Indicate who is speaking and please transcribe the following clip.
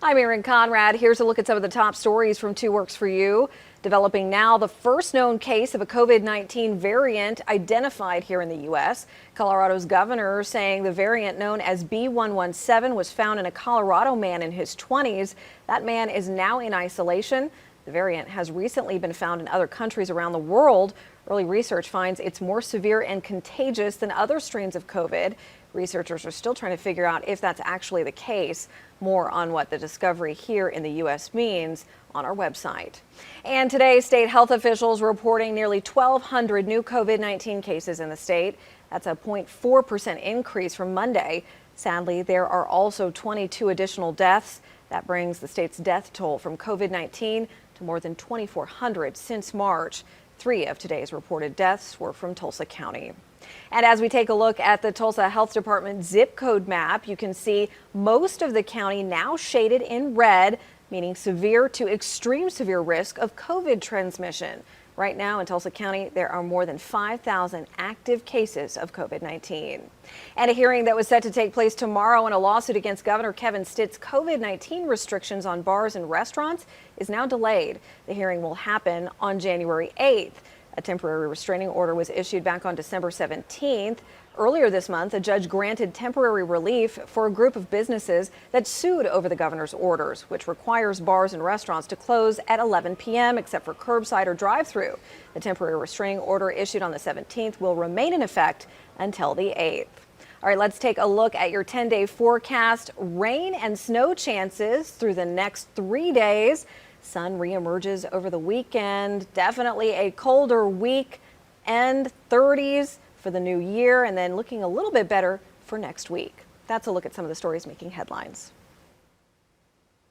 Speaker 1: I'm Erin Conrad. Here's a look at some of the top stories from 2 Works for You. Developing now, the first known case of a COVID-19 variant identified here in the U.S. Colorado's governor saying the variant known as B.1.1.7 was found in a Colorado man in his 20s. That man is now in isolation. The variant has recently been found in other countries around the world. Early research finds it's more severe and contagious than other strains of COVID. Researchers are still trying to figure out if that's actually the case. More on what the discovery here in the U.S. means on our website. And today, state health officials reporting nearly 1,200 new COVID-19 cases in the state. That's a 0.4% increase from Monday. Sadly, there are also 22 additional deaths. That brings the state's death toll from COVID-19 to more than 2,400 since March. 3 of today's reported deaths were from Tulsa County. And as we take a look at the Tulsa Health Department zip code map, you can see most of the county now shaded in red, meaning severe to extreme severe risk of COVID transmission. Right now in Tulsa County, there are more than 5,000 active cases of COVID-19. And a hearing that was set to take place tomorrow in a lawsuit against Governor Kevin Stitt's COVID-19 restrictions on bars and restaurants is now delayed. The hearing will happen on January 8th. A temporary restraining order was issued back on December 17th. Earlier this month, a judge granted temporary relief for a group of businesses that sued over the governor's orders, which requires bars and restaurants to close at 11 p.m. except for curbside or drive-through. The temporary restraining order issued on the 17th will remain in effect until the 8th. All right, let's take a look at your 10-day forecast. Rain and snow chances through the next 3 days. Sun reemerges over the weekend. Definitely a colder week, and 30s for the new year, and then looking a little bit better for next week. That's a look at some of the stories making headlines.